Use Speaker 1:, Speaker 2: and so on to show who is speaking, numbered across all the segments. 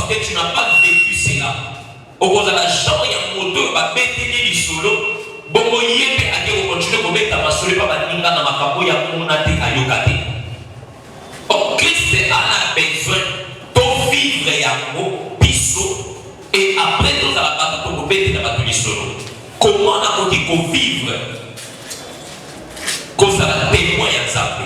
Speaker 1: que tu n'as pas vécu cela. Au cause de la chambre, il y a un moto, va bétonner du solo. Bongo yépe a dit au continuer à mettre ma solo, pas ma ninga, na ma capo, ya monate à yokate. Oh, Christ a besoin de vivre et amour, biso, et après tout ça, la bataille, pour bétonner la bataille du solo. Comment on a dit qu'on vivre? Qu'on ça la témoin à ça.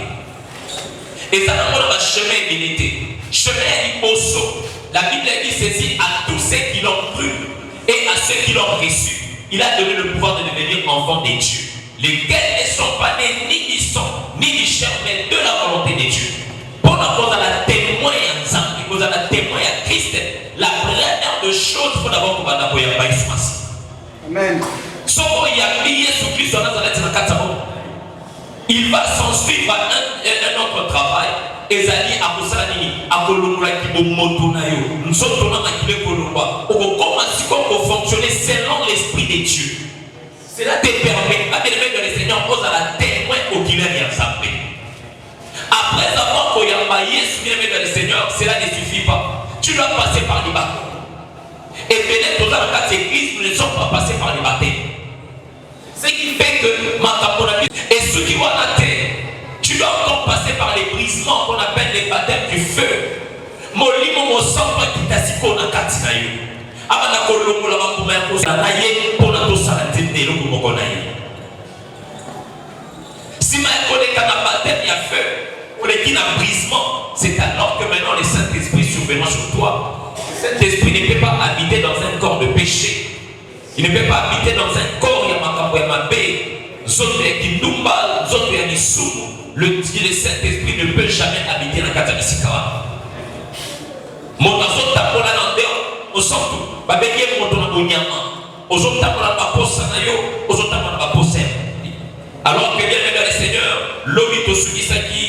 Speaker 1: Et ça n'a pas le chemin d'unité. Chemin d'imposso. La Bible dit ceci à tous ceux qui l'ont cru et à ceux qui l'ont reçu. Il a donné le pouvoir de devenir enfants de Dieu. Lesquels ne sont pas nés ni du sang, ni du chair, mais de la volonté de Dieu. Pour la cause à la témoin ensemble, cause à la témoin à Christ, la première de choses, il faut d'abord qu'on va d'abord y avoir Amen. Sauf qu'il y a mis Jésus-Christ dans Nazareth dans 4 ans. Il va s'en suivre un autre travail. Ezali akosalani akolongola kibomoto na yo nsoto na makile kolongwa okokoma siko fonctionner selon l'esprit de Dieu. Cela te permet à bénéficier de le Seigneur pose à la témoin au qu'il est ensemble. Après avoir koyamba Yesu bénéficié de le Seigneur, cela ne suffit pas. Tu dois passer par les baptêmes. Et peut-être dans le cas de l'église, nous ne sommes pas passés par les baptêmes. Ce qui fait que ma caponami et ceux qui vont à la terre. Tu dois encore passer par les brisements qu'on appelle les baptêmes du feu. Molimo mo samba kitasiko na katina yo. Abana kolongo la makuma ya kosa na ye pona to sarantende lo komoko na ye. Si ma koleka na baptême ya feu, ou les qui na brisement, c'est alors que maintenant le Saint-Esprit survenant sur toi. Le Saint-Esprit ne peut pas habiter dans un corps de péché. Il ne peut pas habiter dans un corps ya makambo ya mabe. Zote ya kindumba, zote ya misumu. Le Saint-Esprit ne peut jamais habiter dans la Katanisikawa. Mon azot tapola nandeo, au centre, babeke mon don abonyama, aux autres tapola baposa nayo, aux autres tapola baposa. Alors que bien le Seigneur, l'obito sukisaki,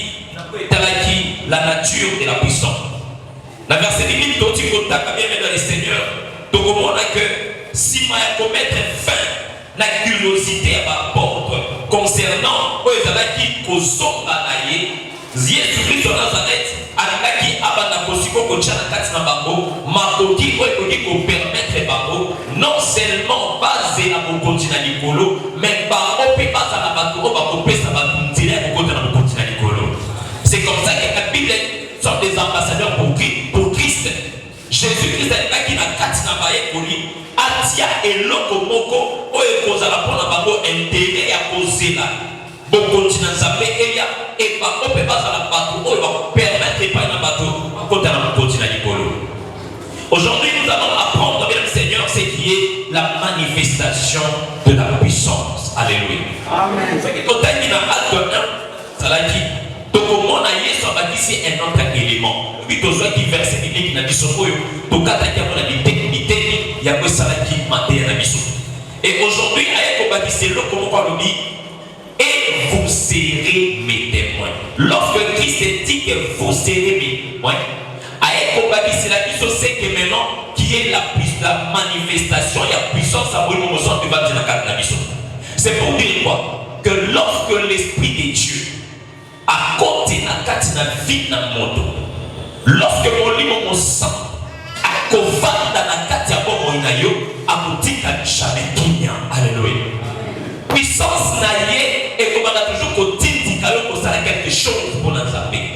Speaker 1: talaki, la nature et la puissance. La verset 10 t'oti kotaka bien le Seigneur, donc au moment que si ma commettre fin, la curiosité à apporter concernant Oezalaki Kozonga Naye, Jésus-Christ de Nazareth, Alaki Abana Kosiko Kochana Katina Bako, Makoki Oekoki ko permettre Bako, non seulement basé à mon continent Nicolo, mais par Opepa Zanabato, Bako Pesa Bakuntile, au côté de mon continent Nicolo. C'est comme ça que la Bible sont des ambassadeurs pour Christ. Jésus-Christ a dit à Katina Baye Koli. Atia et loko moko oye kozala pona bango intérêt ya kozela bon continent zambe eya et ba ope bazala bato oye ba permettre pas na bato kota na continent likolo. Aujourd'hui nous allons apprendre bien le Seigneur ce qui est la manifestation de la puissance. Alléluia. Amen. Ce qui est dans Acte 1 ça l'a dit donc comment na Yesu abakisi un autre élément puis tozo qui verset qui na biso oyo to kata ki amona biteni ya ko salaki maté na biso. Et aujourd'hui ayeko baptisé le comment on dit et vous serez mes témoins. Lorsque Christ dit que vous serez mes témoins, ayeko baptisé la biso c'est que maintenant qui est la manifestation il y a puissance à vous nous sommes devant la biso. C'est pour dire quoi que lorsque l'esprit de Dieu a côté na katina vie na moto lorsque mon lit mon sang a kovanda na katia bomo inayo amutika jamais kinya. Alléluia. Puissance na ye et comme on a toujours côté kalo ko sala quelque chose pour nous appeler.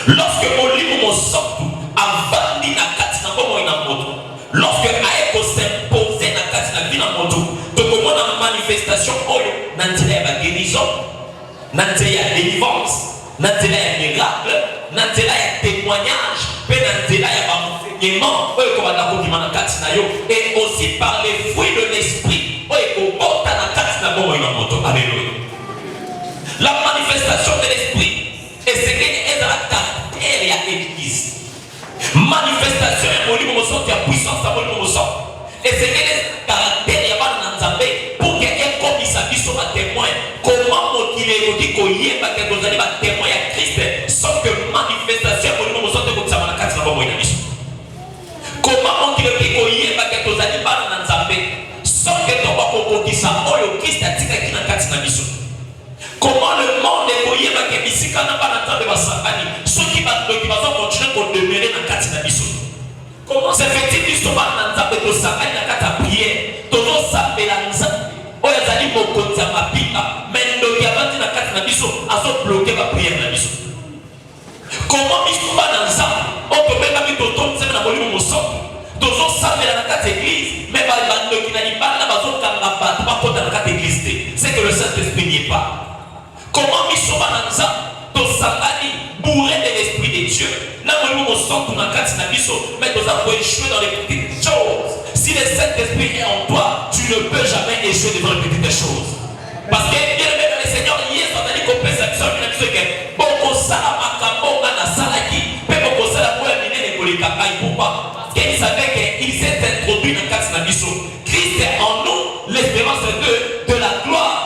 Speaker 1: Lorsque mon lit mon sang a vandi na katina bomo ina moto lorsque a ko s'imposer na katina vie na moto to comment na manifestation oyo na ntela ya guérison Nantela ya délivrance, Nantela ya miracle, Nantela ya témoignage, Nantela ya enseignement, et aussi par les fruits de l'esprit. Alléluia. La manifestation de l'esprit est ce qui est dans la caractère de l'église. Manifestation est puissance et ce qui est caractère de pour que comme il s'habille sur un témoin, comment il est dit qu'on y est pas que vous allez témoin à Christ, sauf que manifestation comment il est dit qu'on y est pas que vous allez pas dans sauf que ton qui ça oyo Christ a dit qu'il n'a qu'à t'inabiso. Comment le monde est voyé pas que ici quand on va entendre basangani, ceux qui va continuer pour demeurer dans qu'à t'inabiso. tosangani na kati ya priere tozosambela nzambe oyo azali mokonzi ya mapinga mais ndoki avandi na kati na biso azobloke bapriere na biso. Comment biso bana nzambe oyo tobengami totongisami na molimo mosoto tozosambela na kati ya église mais bandoki na libanda bazokanga bato bakota na kati ya église te, c'est que le Saint-Esprit n'y est pas. Comment biso bana nzambe tosangani bourré de l'Esprit de Dieu na molimo mosoto na kati na biso mais toza koéchouer dans les petites choses. Si le Saint-Esprit est en toi, tu ne peux jamais échouer devant les petites choses. Parce que bien aimé dans le Seigneur, Yesu azali kopesa biso na biso ke bokosala makambo nga na salaki pe bokosala boya minene koleka kai. Pourquoi? Parce qu'il savait qu'il s'est introduit dans kati na biso. Christ est en nous, l'espérance de la gloire.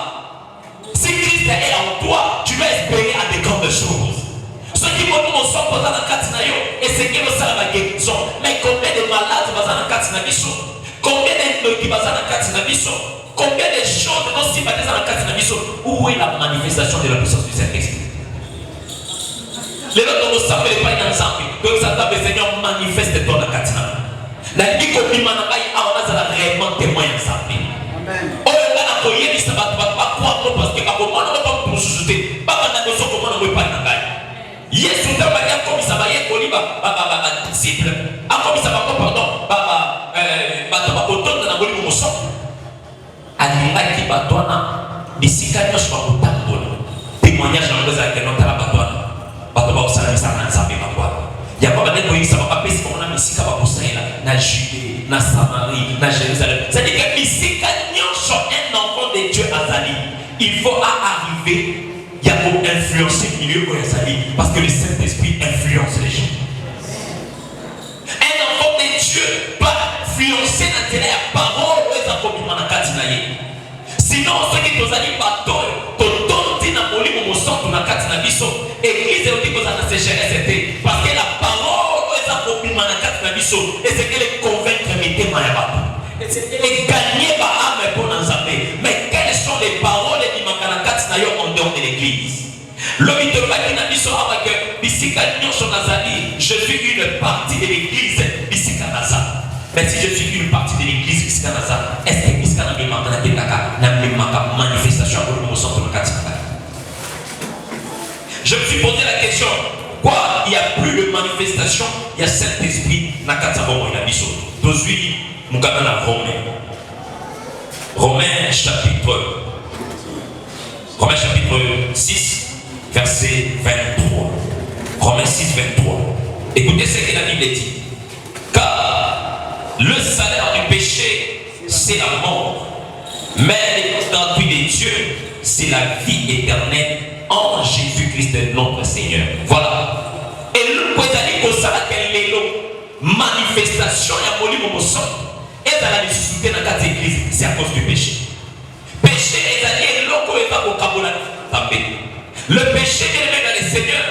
Speaker 1: Si Christ est en toi, tu vas espérer à des grandes choses. Ceux qui vont nous sont posés dans kati na yo et c'est que ça la guérison. Mais combien de malades basés dans kati na biso? Combien de qui basés dans kati na biso? Combien de choses non sympathisent dans kati na biso? Où est la manifestation de la puissance du Saint-Esprit? Les autres ne savent pas ensemble. Donc ça t'a Seigneur manifeste-toi dans kati na. La vie comme imana bai a on a réellement témoin ensemble. Amen. Oh là là ko yeli ça va pas croire parce que comment on va pas pour chuter. Pas na besoin comment on va pas na bai. Yesu tabaya comme ça va y koliba disciple. A comme ça va pardon. Ba kotonda na molimo mosoto. Alingaki batwana bisika nyosho ba kotambola. Témoignage na ngoza ke notala batwana. Bato ba osala sana nzambe bakwa. Ya kwa bane koyisa ba pesi ko na misika ba kosela na Judée, na Samarie, na Jérusalem. Ça dit que bisika nyosho un enfant de Dieu azali. Il faut arriver il y a pour influencer le milieu où il parce que le Saint-Esprit influence les gens. Un enfant de Dieu doit influencer la parole où il a. Sinon, ceux qui sont allés par toi, tu na molimo mosoto na kati na biso, église est que ça se gère parce que la parole où il a commis na kati na biso, et c'est qu'elle convaincre mes témoins et gagner ma âme pour nous amener. Mais quelles sont les paroles qui manquent na kati na yo en dehors de l'église? L'homme te va dire biso avec bisika nyonso nazali, je suis une partie de l'église bisika naza. Mais si je suis une partie de l'église bisika naza, est-ce que bisika na bimaka na tekaka na bimaka manifestation pour le centre de katika? Je me suis posé la question, quoi, il n'y a plus de manifestation, il y a Saint-Esprit na katika bongo ina biso. Tozui mukana na Romains chapitre 6 verset 23. Romains 6, 23. Écoutez ce que la Bible dit. Car le salaire du péché, c'est la mort. Mais le gratuit de Dieu, c'est la vie éternelle en Jésus-Christ notre Seigneur. Voilà. Et le poisani ko sala kelelo manifestation ya molimo mosoto. Et dans la ressuscité dans la église, c'est à cause du péché. Péché est allé loko et va au kabola tapé. Le péché est élevé dans le Seigneur.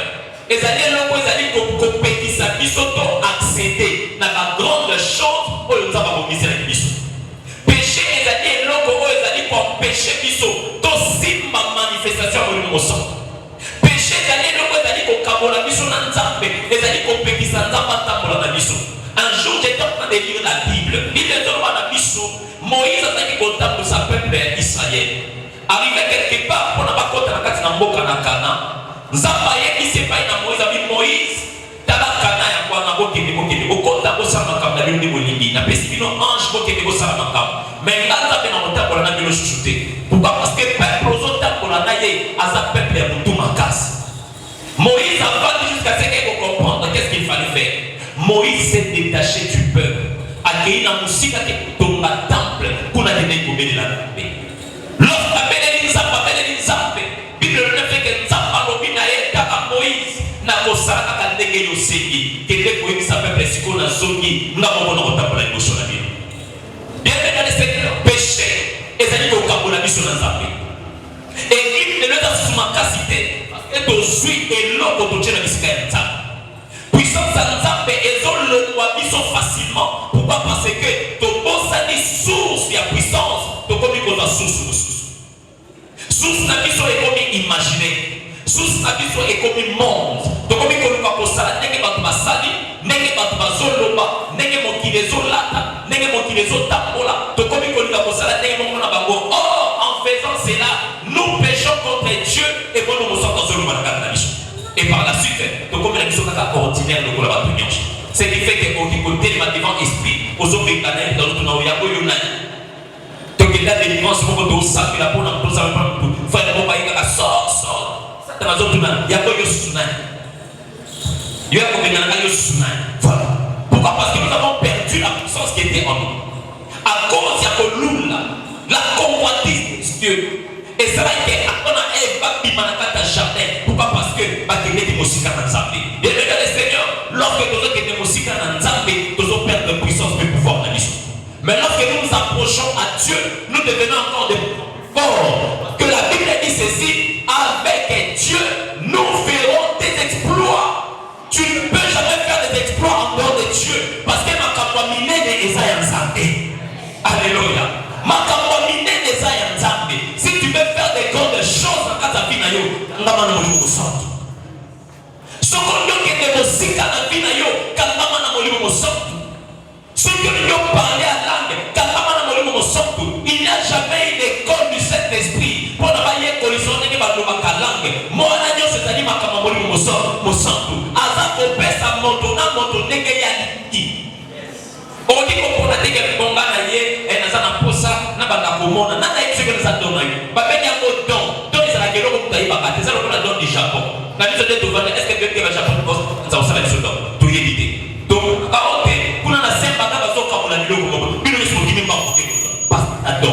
Speaker 1: Et allé loko et allé compétir sa bisoto accéder dans la grande chose où nous avons mis la biso. Péché est allé loko où ils allé pour péché biso. To simba manifestation au mosoto. Péché est allé loko et allé pour kabola biso na nzambe. Et allé compétir sa nzamba tambola na biso. Un jour, j'étais en train de lire la Bible. Moïse a dit qu'on tape sa peuple Israël. Arrivé quelque part, on n'a pas compté la carte dans Boka Nakana. Zapaye qui s'est pas dans Moïse a dit Moïse. Tabakana ya kwa na boke ni boke ni boko tabo sa makam na bino bolindi na pesibino ange boke ni bosa makam. Mais là ça fait dans mon tabola na bino chuchoté. Pourquoi? Parce que peuple aux tabola na ye asa peuple ya mutu makas. Moïse a pas dit jusqu'à ce qu'il comprendre qu'est-ce qu'il fallait faire. Moïse s'est détaché du peuple. Accueilli dans Moussika qui tombe à temple pour la tenir comme de la paix. Lorsque la paix est Nzambe, Bible ne fait que Nzamba l'obinae à Moïse n'a pas ça à déguer au Seigneur. Qui est pour lui sa peuple si qu'on a zongi, n'a pas bon en tapant la gauche sur la vie. Bien dans le Seigneur, péché et ça dit qu'au Cabo la vie sur Nzambe. Et il ne le donne sous ma capacité parce que tu suis et l'autre tu tiens la vie Nzambe. Puissance à Nzambe et zone le roi biso facilement. Pourquoi? Parce que ton bon ça dit source de la puissance, ton comme il source. Source na biso est comme imaginer. Source na biso est comme monde. Ton comme il va pour ça, n'est que pas basali, n'est que pas zoloba, n'est que mon qui les zolata. en faisant cela, nous péchons contre Dieu et nous nous sommes dans le et par la suite, ordinaire de ce qui fait que côté devant esprit, aux autres dans le donc il a des délivrance pour que tu saches la bonne chose à faire le combat il a sort ça dans autres il y a quoi il y a voilà pourquoi parce que nous avons perdu la puissance qui était en nous à cause de la convoitise de Dieu et ça va être on a Eva bimanaka jardin pourquoi parce que batterie de musique dans Nzambe et regardez Seigneur lorsque nous avons des musiques dans Nzambe nous avons perdu de puissance de pouvoir dans l'issue. Mais lorsque nous nous approchons à Dieu, nous devenons encore de forts. Que la Bible dit ceci, avec Dieu, nous ferons des exploits. Tu ne peux jamais faire des exploits en dehors de Dieu. Parce que ma campamine est Nzambe. Alléluia. Ma campamine est Nzambe. Si tu veux faire des grandes choses dans ta vie, tu vas faire ce qu'on dit que des musiques dans la vie, ceux qui ont parlé à langue, il n'y a jamais une école du Saint-Esprit pour ne pas y collisionner avec la langue. Moi, c'est-à-dire mon sang. Aza kopesa moto na moto ndenge ya liki. On dit qu'on a dit que bon bana yé et na na posa na bana komona na na yé que ça donne. Ba ben ya ko don ça la kelo ko tayi ba ka ça ko la don du Japon. Na biso de devant est-ce que Dieu va Japon ko ça ça va se don. To y éviter. Donc a ote kuna na semba ka bazoka ko la biloko ko. Bino so kimi ba ko parce que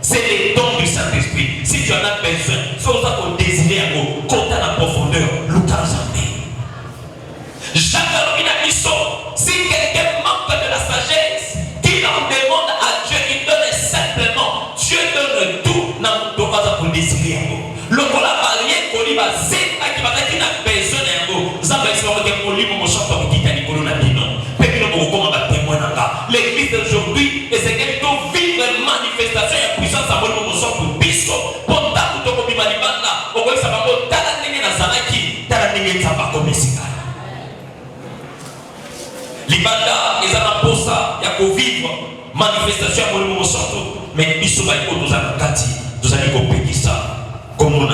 Speaker 1: c'est les dons du Saint-Esprit. Si tu en as besoin, soit ça qu'on désire à vous, compte à la profondeur, Jacques si quelqu'un manque de la sagesse, qu'il en demande à Dieu, il donne simplement. Dieu donne tout, n'a pas pour désirer à vous. Le la barrière qu'on y va, c'est à qui va être besoin à vous. Vous avez besoin de mon livre, mon chanteur qui t'a dit qu'on a dit non. L'église d'aujourd'hui, et c'est qu'elle doit vivre une manifestation et puissance à mon sang pour bisco. Pour ta couteau comme il m'a dit, là, au moins ça va me talanner dans sa qui, talanner ça va comme ici. Libanda, ils ont pour ça, il y a pour vivre manifestation à mon sang. Mais ils sont pas nous allons gâter, nous allons compétir ça comme on a.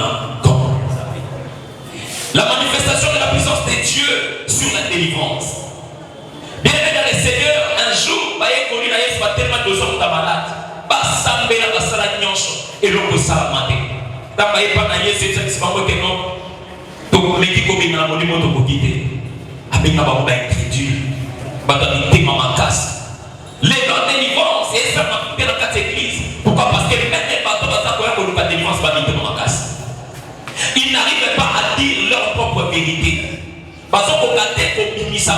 Speaker 1: La manifestation de la puissance de Dieu sur la délivrance. Bien aimé dans le Seigneur, un jour, il y a tellement de gens qui sont malades. Il y a des gens qui sont et l'on peut s'arrêter. Il y a des gens qui sont malades. Il y a des gens qui sont malades. Il y a des gens qui sont malades. Les dons de délivrance, et ça m'a fait dans quatre églises. Pourquoi? Parce que même les bateaux, la délivrance va venir dans ma casse. Ils n'arrivent pas à dire leur propre vérité. Parce qu'on regarde comme ça,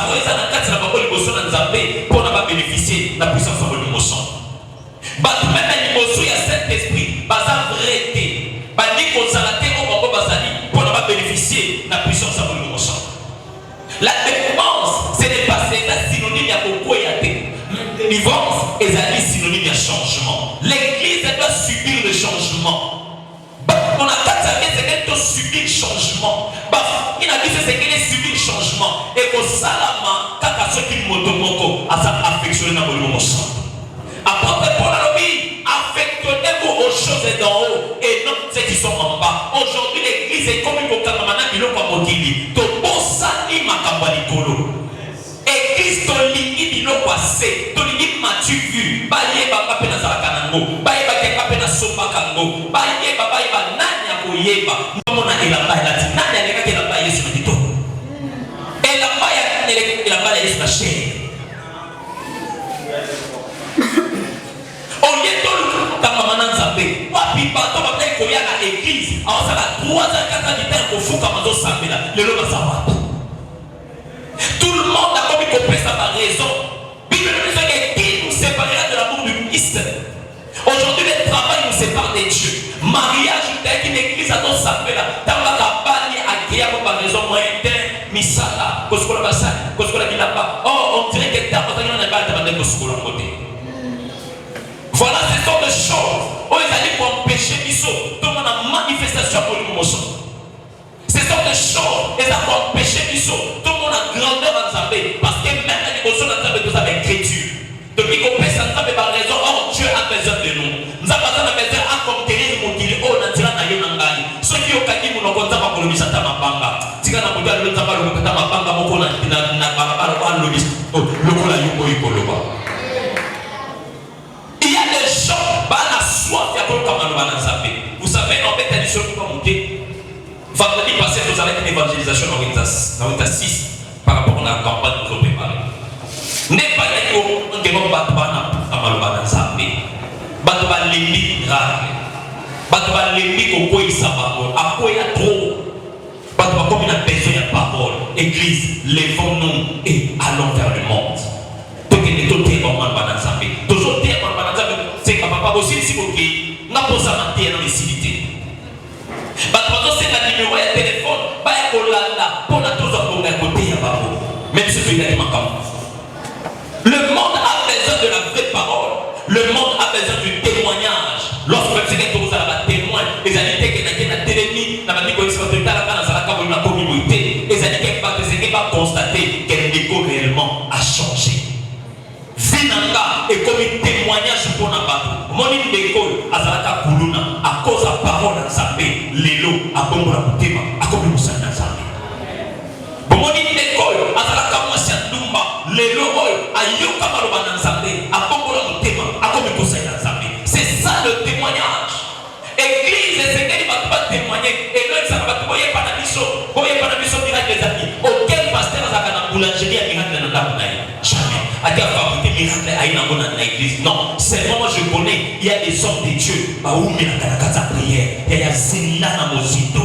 Speaker 1: pour ne pas bénéficier de la puissance de l'émotion. Même l'émotion, il y a cet esprit, la vérité. Pour ne pas bénéficier de la puissance de l'émotion. La délivrance, ce n'est pas synonyme à beaucoup y la délivrance est synonyme à changement. L'église doit subir le changement. On a qu'à subir le changement. Il a dit c'est qu'elle est subir le changement. Et que Salama, quand ceux qui m'ont affectionné dans le sang. Après, pour la lobby, affectionnez-vous aux choses d'en haut et non ceux qui sont en bas. Aujourd'hui, l'église est comme une bokamana qui l'ont pas motivé. To bosani makambali église to lingi bino passé, to lingi matu vu. Baye baba pena zarakanango, baye baba pena sopa kango, baye baba nanya koyeba. Mona elamba elati nanya neka elamba Yesu ndito. Elamba ya elamba Yesu na chair. On est tout kama mananzambe. Wapi bato baba koya na église. Alors ça va 3 ans 4 ans de temps pour fuka mazo sambela. Le lo basawa. Tout le monde a comme compris ça par raison. Bible nous dit que qui nous séparera de l'amour du Christ. Aujourd'hui, le travail nous sépare de Dieu. Mariage, c'est une église à nos sapés là. Dans la campagne, agréable par raison, moyen misala, koskola basani, koskola bilapa. Oh, on dirait que t'as pas de balle, t'as pas de koskola côté. Voilà ce sont des choses. Oh, ils allaient pour empêcher Bissot. Tout le monde a manifestation pour l'émotion. Ce sont des choses. Ils allaient pour empêcher Bissot. Tout le monde a grandeur en Zambé. Parce que même la l'émotion dans Zambé, vous avez écriture. Donc, il ta mabanga moko na balabala ba lobis lokola yoko yokoloba. Il y a des gens qui ont soif ya koloka maloba na Nzambe. Vous savez, en fait, l'édition qui va monter. Vendredi passé, nous avons une évangélisation dans l'État 6 par rapport à la campagne que nous avons préparée. N'est pas que nous avons maloba na Nzambe. Bato ba lembi miracle. Bato ba lembi koko isabako. Ako ya trop. Bato ba comme il a besoin de parole. Église, levons-nous et allons vers le monde. Donc il est tout terrible maloba na Nzambe. Toujours terrible maloba na Nzambe. C'est que papa aussi si vous qui n'a pas ça mentir dans les civilités. Bato c'est la numéro de téléphone. Ba ya kolanda pour na tous à côté ya babo. Même si tu as makam. Le monde a besoin de la vraie parole. Le monde a besoin du témoignage. Lorsque vous êtes tous à la témoin, les années qui ont télémis, dans la vie de la communauté, les années qui va constater que l'écho réellement a changé. Vinanga est comme un témoignage pour Nabato. Mon école, Azalaka Kuluna, à cause de la parole d'Anzambé, l'élo, à Bombola Mutema, à cause de Moussa d'Anzambé. Mon école, Azalaka Moussa Dumba, l'élo, à Yoka Maloba d'Anzambé, à Bombola Mutema, à cause de Moussa d'Anzambé. C'est ça le témoignage. Église, c'est qu'elle ne va pas témoigner. Et là, ça va pas voyez pas la mission. Voyez pas la mission miracle des amis. Aucun pasteur a la boulangerie à miracle dans la boulangerie. Jamais. A dit à fabriquer miracle à une abonne dans l'église. Non. Seulement moi je connais. Il y a des hommes de Dieu. Bah où mais la prière. Il y a Zina Namozito.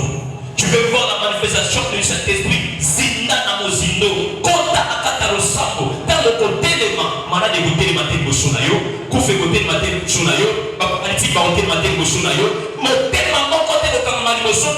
Speaker 1: Tu veux voir la manifestation du Saint-Esprit. Zina Namozito. Kota Akataro Sambo. Dans le côté des mains. Malade de côté des mains de Bosonayo. Koufé côté des mains de Bosonayo. Aliti côté des mains de Bosonayo. Mon tellement mon côté de Kamamani Boson.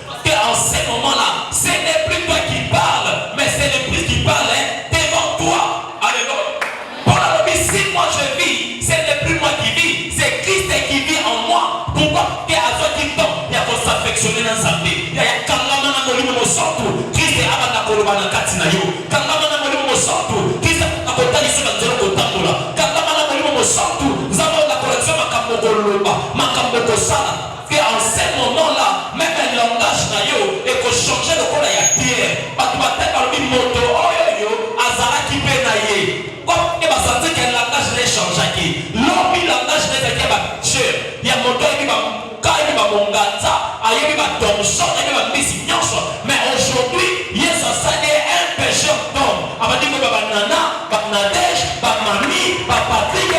Speaker 1: Parce qu'en ce moment-là, ce n'est plus toi qui parles, mais c'est le Christ qui parle devant toi. Alléluia. Pour la vie, si moi je vis, ce n'est plus moi qui vis, c'est Christ qui vit en moi. Pourquoi? Il y a un qui tombe, il y a qu'on s'affectionner dans sa vie. Il y a Kangamana Molimo Mosanto, Christ est Abana Kolobana Katinayo, Kangamana Molimo Mosanto, Christ est Akotali Sibazero Kotambola, Kangamana Molimo Mosanto, Zamo la correction Makambo Koloba, Makambo Kosala. En ce moment-là, même un langage nayo et que changer le corps à pierre. Parce que tu as dit moto, oh yo, azara qui peut nailler. Comme il va sentir que le langage n'est changé. L'homme, le langage n'est pas Dieu. Il y a moto qui va quand il va mongaza, ailleurs il va tomber, il va missignon. Mais aujourd'hui, il y a un pécheur d'homme. On va dire que Nana, Nadège, Mamie, Patrick,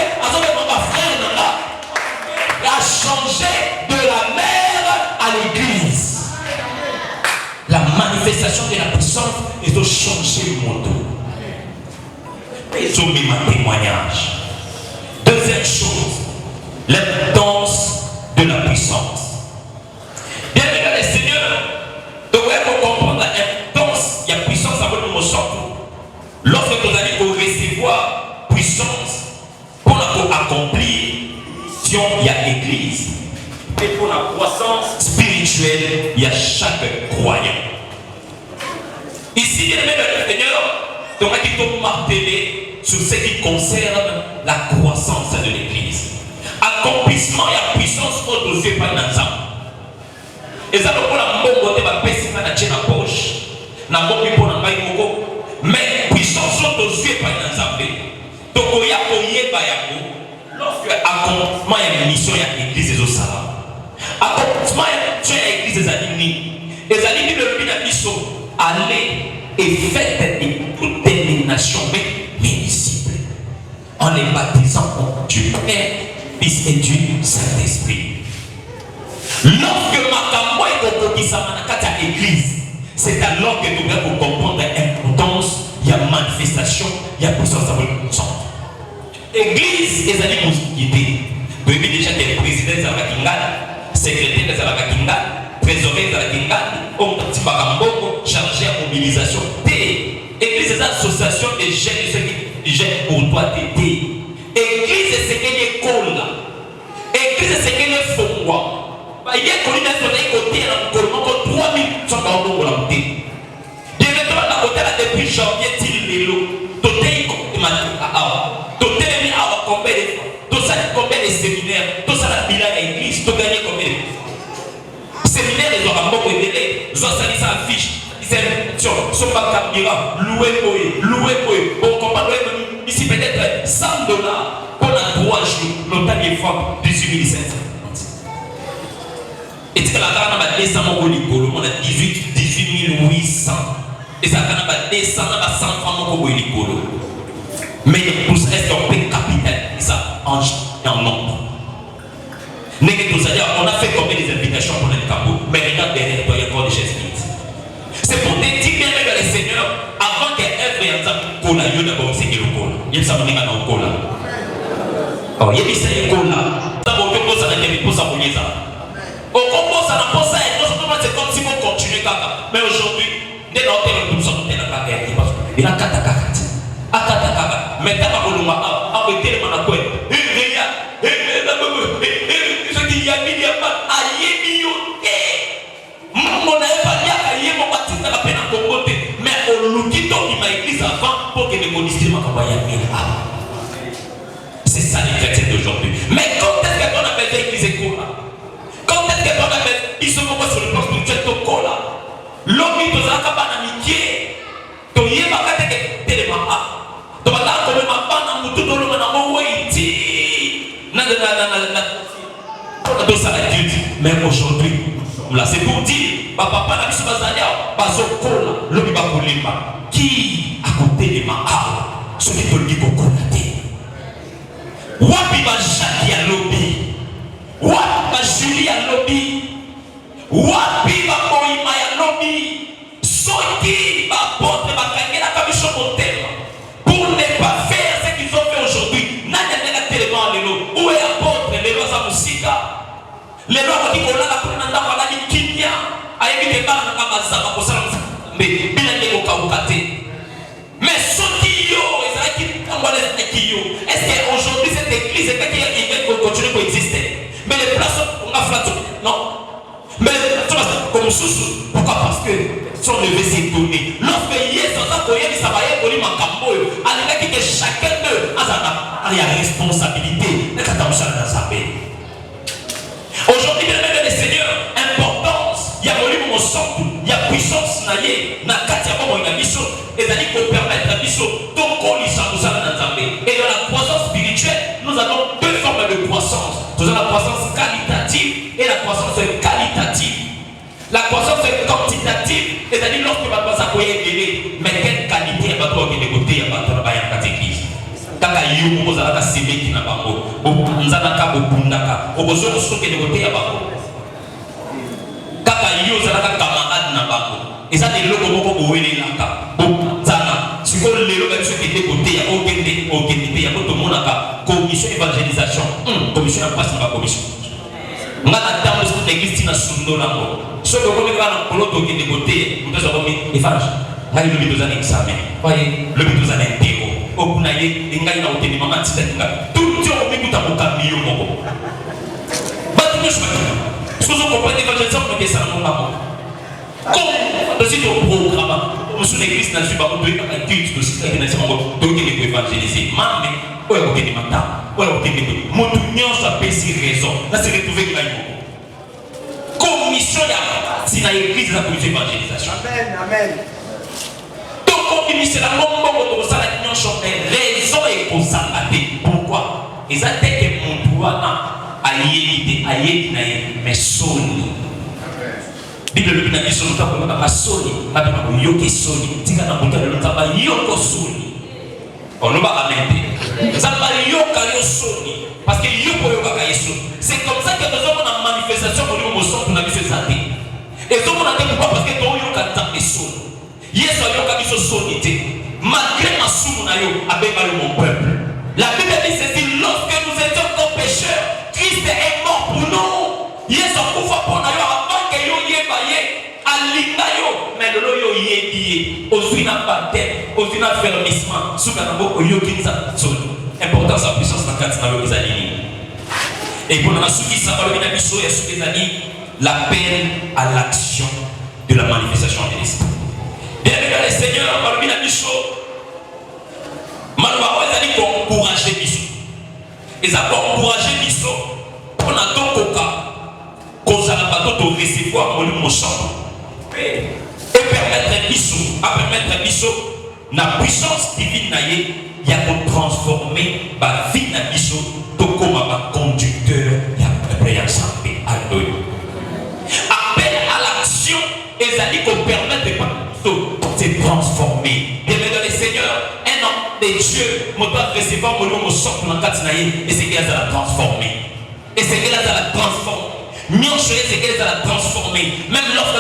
Speaker 1: il a changé de la mère à l'église. La manifestation de la puissance est de changer le monde. Ils ont mis un témoignage. Deuxième chose, l'importance de la puissance. Bien, mesdames et seigneurs, donc vous comprendre l'importance de la puissance à votre motion. Lorsque vous allez recevoir puissance pour accomplir, il y a l'église. Et pour la croissance spirituelle, il y a chaque croyant. Ici, bien aimé le Seigneur, donc il faut marteler sur ce qui concerne la croissance de l'église. Accomplissement et puissance au dossier par l'ensemble. Et ça, pour la mbongo, va passer dans la poche. Na mbongo pour la baïmoko. Mais puissance au dossier par l'ensemble. Donc, il y a combien bayako. Lorsque accomplissement et mission de l'église des Osara, accomplissement et l'église des Alignis, les Alignis de la mission, allez et faites toute dénomination, mais disciples, en les baptisant du Père, Fils et du Saint-Esprit. Lorsque Makambo est au Kisamanakata l'église, c'est alors que nous devons comprendre l'importance, il y a manifestation, il y a puissance à votre conscience. Église, les amis moussquité. Vous avez déjà des présidents de la Kingane, secrétaires de la Kingane, trésoriers de la Kingane, homme de Tibakambo, chargé à mobilisation. Église, les associations des jeunes, des jeunes pour toi t'aider. Église, c'est qu'elle est école. Église, c'est qu'elle est fondement. Il y a une colline sur les côtés, encore 3000 sont dans le monde. Il y a un côté là depuis janvier, il est là. Tout est combien de séminaires, tout ça la bilan à l'église, tout gagné combien de séminaires, ils ont un bon révélé, ils ont sali sa fiche, ils ont son carburant, louer, on comprend ici peut-être $100 pour la 3 jours, l'automne est fort, 18 500. Et tu as la 200 on a 18 800. Et ça a 200 100 francs mais pour ça, est-ce qu'on peut capitaliser ça en nombre? On a fait combien des invitations pour le Cambo, mais regarde derrière toi, il y a encore des chaises vides. C'est pour te dire bien avec les seigneurs, avant qu'elle œuvre et en cola, il y a d'abord c'est le cola. Il y a ça qui est dans le cola. Oh, il y a des seigneurs cola. Ça va au Congo, ça n'a pas pour ça pour les gens. Au Congo, ça n'a pas ça, et c'est comme si on continuait caca. Mais aujourd'hui, dès lors que nous sommes dans la caca, il y a 4 caca. Mais t'as pas voulu arrêter le manacoué. Il y a mis à mon mais on nous dit qu'il m'a église avant pour que les monistes c'est ça les chrétiens d'aujourd'hui. Mais quand est-ce que ton appelle l'église école? Quand est-ce que ton appelle ils sont sur le plan spirituel de cola? L'homme il doit avoir un amitié. Donc il y a pas de tellement donc là comme ma bande en tout le monde en mais aujourd'hui, là c'est pour dire, papa n'a pas qui à côté de ma âme, ce qui peut le dire Wapi ba Jacques à lobby, wapi ba Julie à lobby, wapi ba Moïma à lobby, sorti ba porte ba kangela kamisho motel pour ne pas faire ce qu'ils ont fait aujourd'hui. Nani a tellement l'élo, où est apôtre l'élo sa musique? Les lois qui ont là pour nanda wala ni kinya, ayebi te ba na mazaba ko sala mais bila ndeko kaukate. Mais sorti yo, ezala ki tambale ki yo. Est-ce qu'aujourd'hui cette église est qui continue à exister? Mais les places on a flatté, non? Mais comme sous, pourquoi? Parce que son levé s'est donné. Lorsque Yesu a koyé ni sabaye koli makambo yo, alika ki que chacun d'eux a la responsabilité de katamsha na zabe. Aujourd'hui, bien aimé les seigneurs, importance, il y a volume au centre, il y a puissance naïe, na katia bon na biso, et ça dit pour permettre à biso donc on y s'en dans Zambé. Et dans la croissance spirituelle, nous avons deux formes de croissance. Nous avons la croissance qualitative et la croissance qualitative. La croissance quantitative, c'est-à-dire lorsque ma croissance a été mais quelle qualité il y a pas de côté, il y a pas de catéchisme. Kaka yu ko zala ka sebeki na bango nzana ka bobundaka obozo soke de côté ya bango kaka yu zala ka camarade na bango eza de loko moko bowele laka nzana siko lelo ba soke de côté ya okende ya ko monaka commission évangélisation commission ya passe na commission ngana tambo sur l'église tina sundo lango soke ko meka na koloto okende côté mpezo ko mi efage ngai lo bitozana examen voyez le bitozana intego okunaye ingai na oteni mama tsinga tout dio mikuta mukamiyo moko batu nyosho sozo comprendre l'évangélisation que ça non pas comme aussi ton programme sur l'église na suba ko doika ka culte de sika na sima ko doika ko évangéliser mame oyo ko keni mata oyo ko keni motu nyosho apesi raison na se retrouver ngai moko commission ya sina église na commission évangélisation amen c'est la bombe de ça la raison et pour ça. Pourquoi? Ils ont dit que mon droit a été mais soni. Bible le bina biso luta kwa kama soni, kama kwa yoke soni, tika na muta le kama yoko soni. On va amender. Ça va yoka yo soni parce que yoko yoka ka yeso. C'est comme ça que nous avons une manifestation au niveau son pour la vie santé. Et donc on a dit pourquoi parce que ton yoka tant de soni. Yesu ayoka biso sonité malgré ma soumou na yo abeba mon peuple. La Bible dit ceci: lorsque nous étions encore pécheurs, Christ est mort pour nous. Yesu akufa pour na yo avant que yo yeba ye alinga yo mais lolo yo yebi ozui na baptême ozui na fermissement suka na boko yo kinza soni importance la puissance na kati na yo ezali et pour na suki sa balo na biso ya suki ezali l'appel à l'action de la manifestation de l'esprit. Bien aimé les seigneurs, parmi la bicho, malheureusement, ils allaient encourager bicho. Ils allaient encourager bicho. On a donc qu'on s'en a pas d'autre recevoir mon chambre. Et permettre permettre biso na puissance divine na ye ya ko transformer ba vie na biso to koma ba conducteur ya peuple ya Nzambe. Alléluia. Appel à l'action ezali ko permettre de se transformer. Bien dans le Seigneur, un homme de Dieu me doit recevoir mon nom au sort dans la naïe et c'est qu'elle va la transformer. Et c'est qu'elle va la transformer. Mieux c'est qu'elle va la transformer. Même lorsque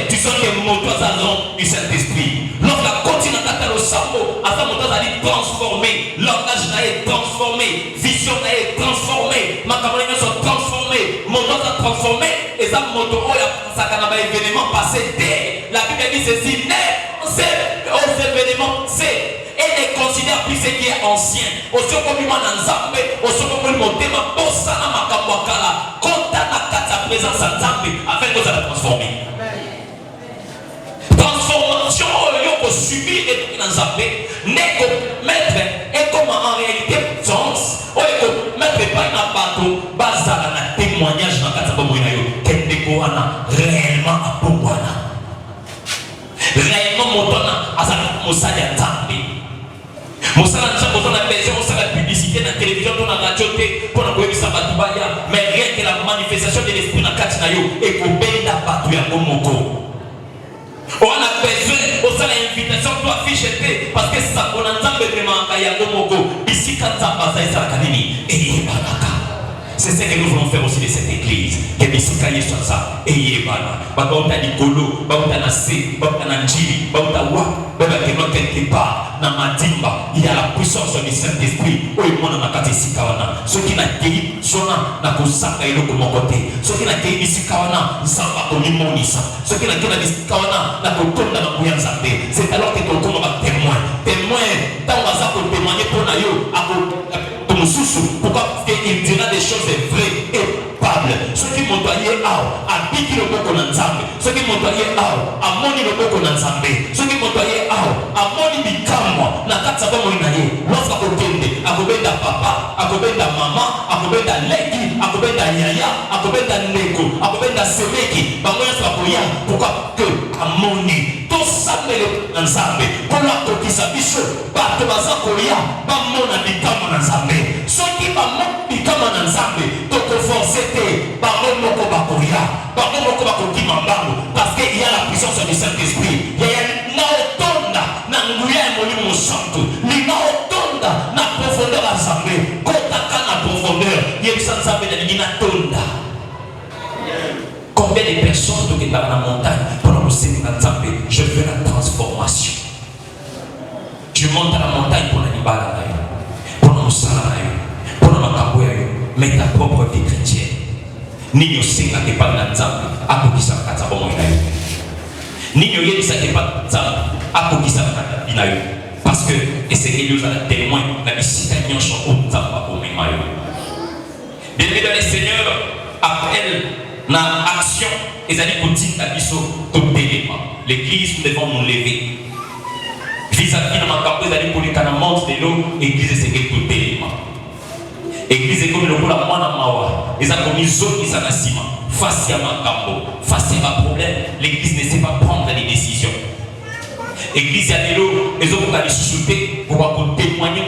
Speaker 1: tu sens que mon toit a l'ombre du Saint-Esprit. Lorsque continue à faire le sambo, à mon toit a transformé. Langage est transformé. Vision est transformée. Ma camarade sont transformés. Mon toit a transformé. Et ça, mon toit a un événement passé. La Bible dit ceci, c'est aux événements, c'est. Et ne considère plus ce qui est ancien. Aussi comme il m'a ensemble, aussi comme il m'a monté ma bosse à ma camoakala. Quand tu as ta présence ensemble, afin que ça la transformer. Transformation, il faut subir et dans un pays, n'est que mettre, et comme en réalité, sens, il faut mettre pas un bateau, basé à un témoignage dans le Katsabomoinayo, qu'elle n'est pas réellement à Pongwana. Réellement, mon don à sa moussade à Tambi. Moussade à Tambi, on a besoin de la publicité dans la télévision, dans la radio, pour la web, ça va tout baya. Mais rien que la manifestation de l'esprit dans Katinayo, et qu'on paye la bateau à Bomoko. On a besoin, on a l'invitation pour afficher, parce que ça, on entend vraiment à Bomoko, ici, quand ça passe à Sakanini, et Baraka. C'est ce que nous voulons faire aussi de cette église. Que les citoyens soient ça. Et il y a Bauta Nicolo, Bauta Nassé, Bauta Nanjiri, Bauta Wa, Bauta Keno quelque part, Namadimba. Il y a la puissance du Saint-Esprit. Oh, il y a Nakati Sikawana. Ceux qui n'ont guéri, Sona, Nakosaka et le mon côté. Ceux qui n'ont guéri Sikawana, Samba Konimonisa. Ceux qui n'ont guéri Sikawana, Nakotonda Nakuyanzate. C'est alors que ton combat va témoin. Témoin, tant qu'on va témoigner pour Nayo, pourquoi? Parce qu'il dira des choses vraies et coupables. Ceux qui m'ont doyé à Biki le Boko Nanzambe, ceux qui m'ont doyé à Moni le Boko Nanzambe, ceux qui m'ont doyé à Moni Bikamwa, Nakatsaba Moinaye, lorsqu'à Kokende, à Kobenda Papa, à Kobenda Maman, à Kobenda Leki, à Kobenda Yaya, à Kobenda Neko, à Kobenda Semeki, Bamoya Sapoya, pourquoi que à Moni, tout ça le Nanzambe, pour la Kokisa Bicho, Batobaza Koya, Bamona Bikamwa Nanzambe. Ceux qui vont Bikama Nanzambe, Toko Forcete, Baron Moko Bakoya, Baron Moko Bakoki Mambango, parce qu'il y a la puissance du Saint-Esprit. Il y a Naotonda, Nanguya Molimo Santo, Naotonda, na profondeur ensemble, Kotaka na profondeur, Yebisa Nzambe na Nina Tonda. Combien de personnes qui sont dans la montagne pour nous servir Nzambe, je veux la transformation. Tu montes à la montagne pour la Nibala, pour nous salaire. Mais ta propre vie chrétienne. Ni yosinga ke pas Nzambe, akokisa kata bomo inayo. Ni yoyebisa ke pas Nzambe, akokisa kata binayo. Parce que et c'est que nous allons témoin la visite à Nyon Chon Nzamba bomo inayo. Bien-aimés dans le Seigneur, appelle na action et allez continuer la biso tout élément. L'église, nous devons nous lever. Vis-à-vis de ma campagne, d'aller pour les canamons de l'eau, église c'est que tout élément. Église est comme le coup la moine mawa. Ils ont commis zone qui s'en assiment. Face à ma cambo, face à ma problème, l'église ne sait pas prendre les décisions. Église a des lots, ils ont voulu chuchoter pour témoigner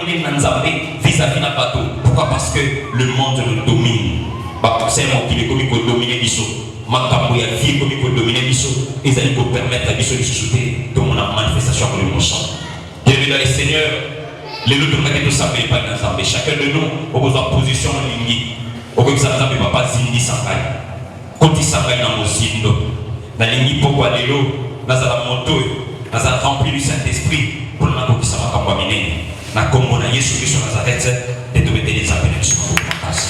Speaker 1: vis-à-vis d'un bateau. Pourquoi? Parce que le monde le domine. C'est un monde qui est comme il domine Bisso. Ma cambo est vie comme il domine Bisso. Ils allaient pour permettre à Bisso de chuchoter dans mon manifestation pour le bon chant. Bienvenue dans les seigneurs. Les autres ne tout ça pas dans Zambé. Chacun de nous a besoin de position en ligne. Au que ça ne peut pas zindi sangai. Quand il s'engaille dans nos zindo, dans les ligne pourquoi les lots, dans la moto, dans la rempli du Saint-Esprit, pour le moment qui s'en va comme miner. Na Congo na Yesu Christ Nazareth, et de mettre les appels sur la place.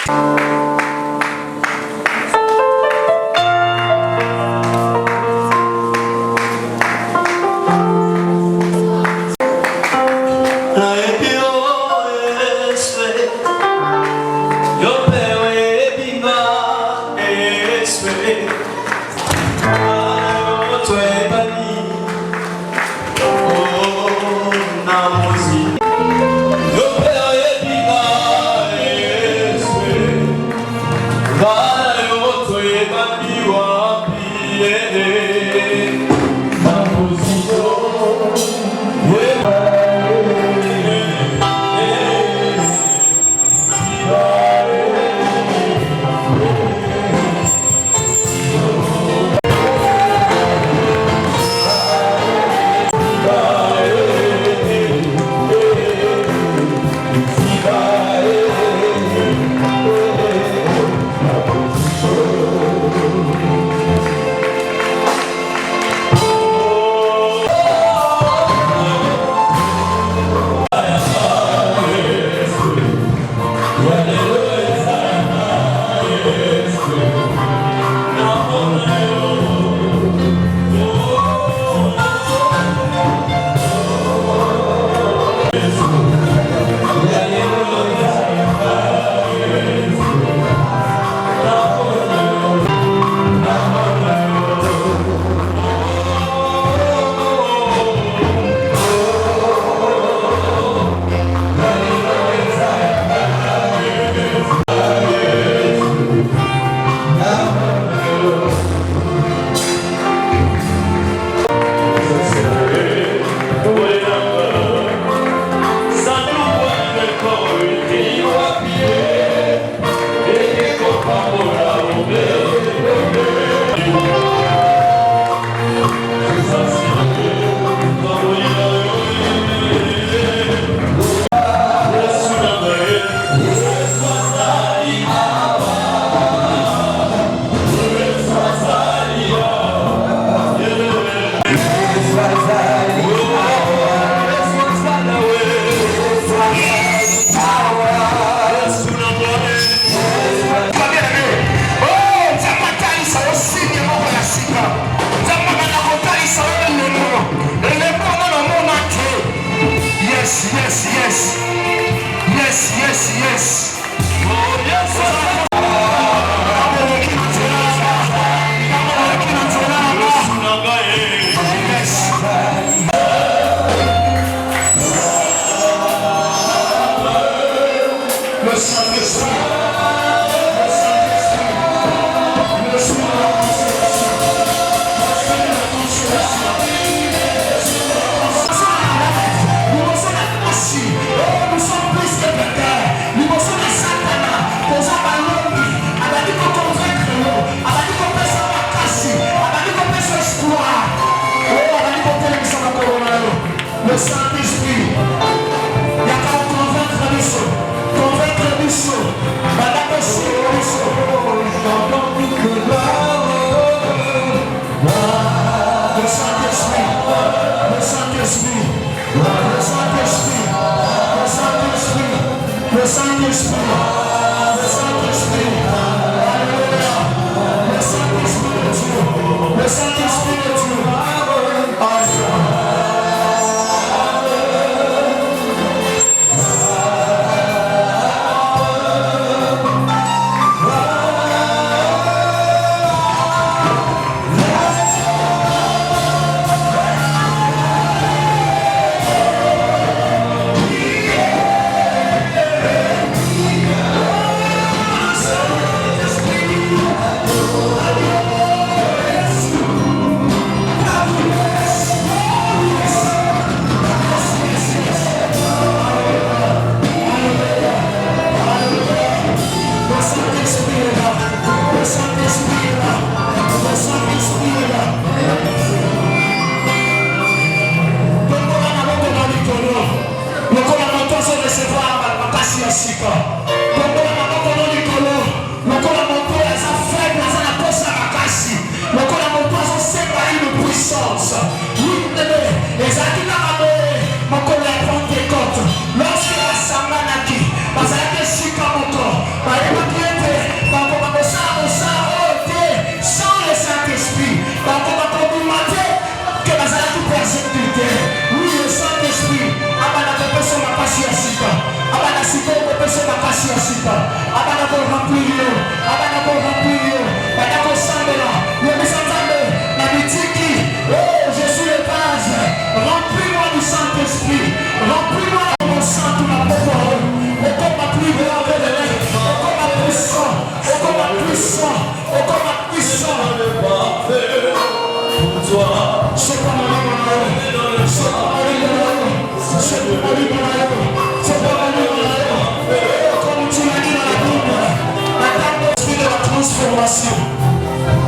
Speaker 2: Oh,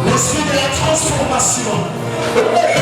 Speaker 2: L'esprit de la transformation.